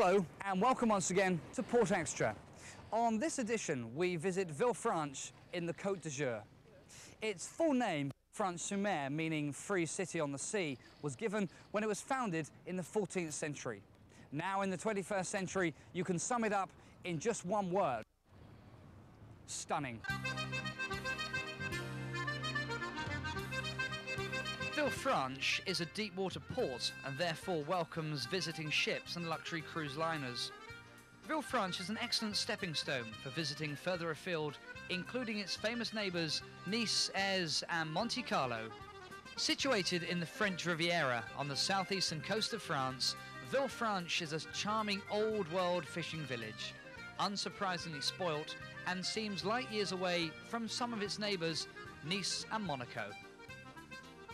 Hello and welcome once again to Port Extra. On this edition we visit Villefranche in the Côte d'Azur. Its full name, Villefranche-sur-Mer, meaning free city on the sea, was given when it was founded in the 14th century. Now in the 21st century you can sum it up in just one word: stunning. Villefranche is a deep water port and therefore welcomes visiting ships and luxury cruise liners. Villefranche is an excellent stepping stone for visiting further afield, including its famous neighbours Nice, Aix and Monte Carlo. Situated in the French Riviera on the southeastern coast of France, Villefranche is a charming old-world fishing village, unsurprisingly spoilt, and seems light years away from some of its neighbours Nice and Monaco.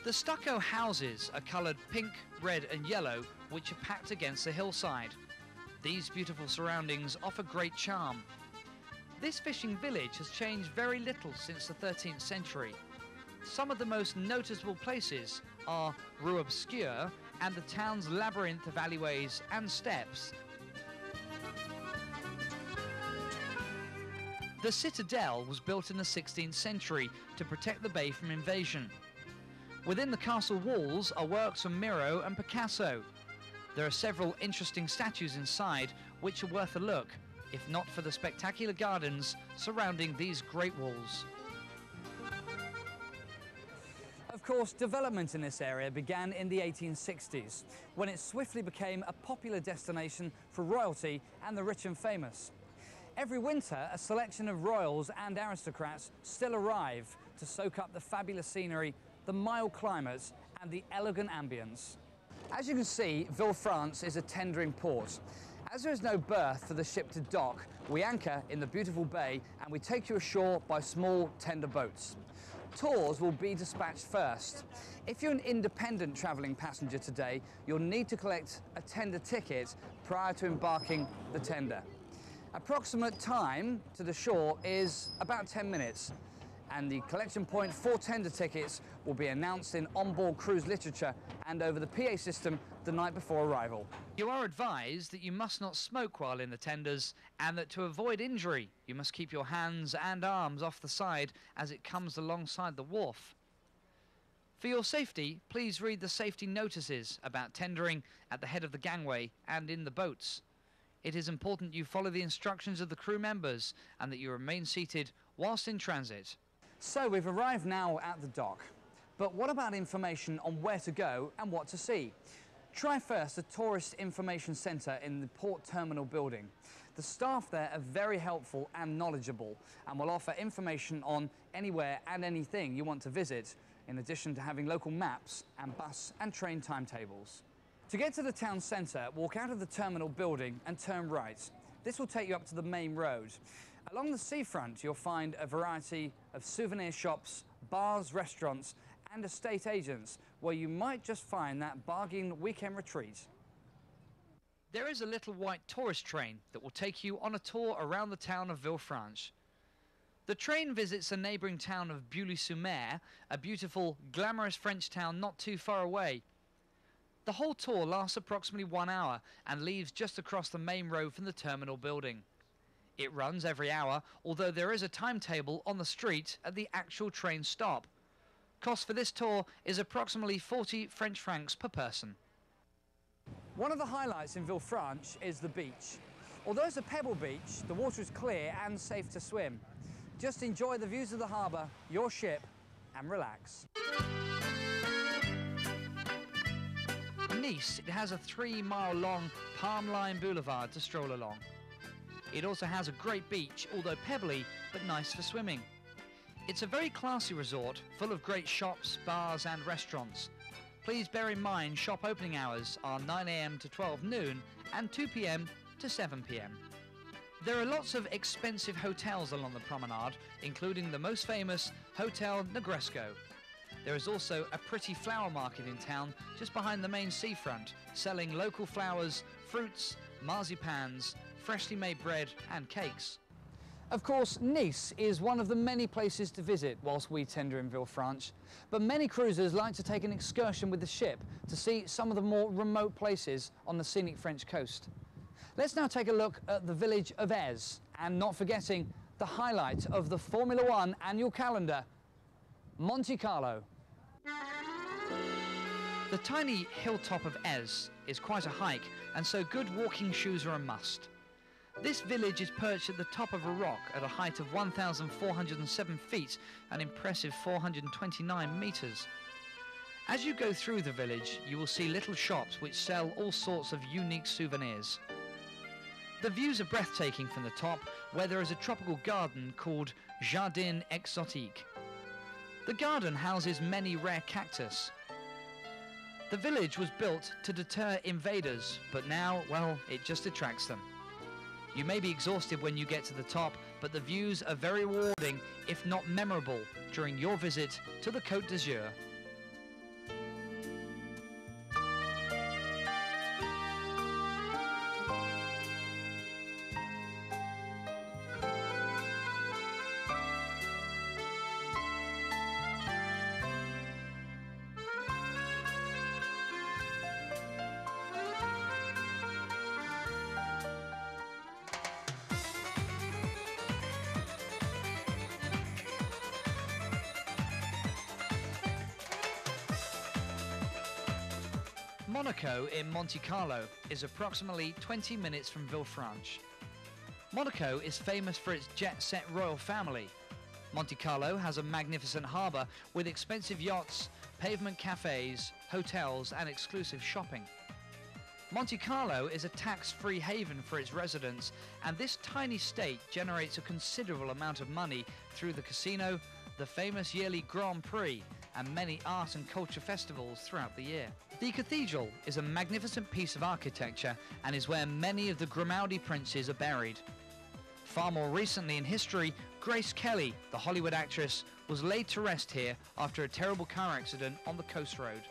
The stucco houses are coloured pink, red and yellow, which are packed against the hillside. These beautiful surroundings offer great charm. This fishing village has changed very little since the 13th century. Some of the most noticeable places are Rue Obscure and the town's labyrinth of alleyways and steps. The citadel was built in the 16th century to protect the bay from invasion. Within the castle walls are works from Miro and Picasso. There are several interesting statues inside which are worth a look, if not for the spectacular gardens surrounding these great walls. Of course, development in this area began in the 1860s, when it swiftly became a popular destination for royalty and the rich and famous. Every winter, a selection of royals and aristocrats still arrive to soak up the fabulous scenery, the mild climates and the elegant ambience. As you can see, Villefranche is a tendering port. As there is no berth for the ship to dock, we anchor in the beautiful bay and we take you ashore by small tender boats. Tours will be dispatched first. If you're an independent travelling passenger today, you'll need to collect a tender ticket prior to embarking the tender. Approximate time to the shore is about 10 minutes. And the collection point for tender tickets will be announced in onboard cruise literature and over the PA system the night before arrival. You are advised that you must not smoke while in the tenders and that to avoid injury you must keep your hands and arms off the side as it comes alongside the wharf. For your safety, please read the safety notices about tendering at the head of the gangway and in the boats. It is important you follow the instructions of the crew members and that you remain seated whilst in transit. So we've arrived now at the dock, but what about information on where to go and what to see? Try first the Tourist Information Centre in the Port Terminal building. The staff there are very helpful and knowledgeable and will offer information on anywhere and anything you want to visit, in addition to having local maps and bus and train timetables. To get to the town centre, walk out of the terminal building and turn right. This will take you up to the main road. Along the seafront, you'll find a variety of souvenir shops, bars, restaurants, and estate agents where you might just find that bargain weekend retreat. There is a little white tourist train that will take you on a tour around the town of Villefranche. The train visits the neighbouring town of Bully-sur-Mer, a beautiful, glamorous French town not too far away. The whole tour lasts approximately 1 hour and leaves just across the main road from the terminal building. It runs every hour, although there is a timetable on the street at the actual train stop. Cost for this tour is approximately 40 French francs per person. One of the highlights in Villefranche is the beach. Although it's a pebble beach, the water is clear and safe to swim. Just enjoy the views of the harbour, your ship, and relax. Nice, it has a 3-mile-long palm-lined boulevard to stroll along. It also has a great beach, although pebbly, but nice for swimming. It's a very classy resort, full of great shops, bars and restaurants. Please bear in mind shop opening hours are 9 AM to 12 noon and 2 PM to 7 PM. There are lots of expensive hotels along the promenade, including the most famous Hotel Negresco. There is also a pretty flower market in town just behind the main seafront, selling local flowers, fruits, marzipans, freshly made bread and cakes. Of course, Nice is one of the many places to visit whilst we tender in Villefranche, but many cruisers like to take an excursion with the ship to see some of the more remote places on the scenic French coast. Let's now take a look at the village of Ez, and not forgetting the highlight of the Formula One annual calendar, Monte Carlo. The tiny hilltop of Ez is quite a hike, and so good walking shoes are a must. This village is perched at the top of a rock at a height of 1,407 feet, an impressive 429 metres. As you go through the village, you will see little shops which sell all sorts of unique souvenirs. The views are breathtaking from the top, where there is a tropical garden called Jardin Exotique. The garden houses many rare cactus. The village was built to deter invaders, but now, well, it just attracts them. You may be exhausted when you get to the top, but the views are very rewarding, if not memorable, during your visit to the Côte d'Azur. Monaco in Monte Carlo is approximately 20 minutes from Villefranche. Monaco is famous for its jet-set royal family. Monte Carlo has a magnificent harbour with expensive yachts, pavement cafes, hotels and exclusive shopping. Monte Carlo is a tax-free haven for its residents, and this tiny state generates a considerable amount of money through the casino, the famous yearly Grand Prix, and many art and culture festivals throughout the year. The cathedral is a magnificent piece of architecture and is where many of the Grimaldi princes are buried. Far more recently in history, Grace Kelly, the Hollywood actress, was laid to rest here after a terrible car accident on the coast road.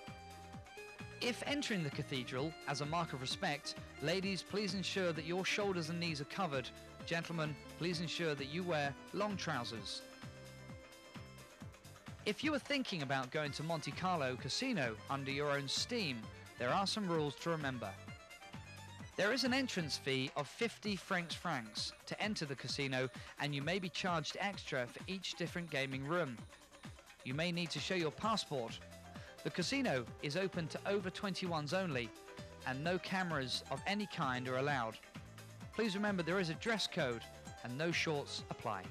If entering the cathedral as a mark of respect, ladies, please ensure that your shoulders and knees are covered. Gentlemen, please ensure that you wear long trousers. If you are thinking about going to Monte Carlo Casino under your own steam, there are some rules to remember. There is an entrance fee of 50 francs to enter the casino, and you may be charged extra for each different gaming room. You may need to show your passport. The casino is open to over 21s only, and no cameras of any kind are allowed. Please remember there is a dress code and no shorts apply.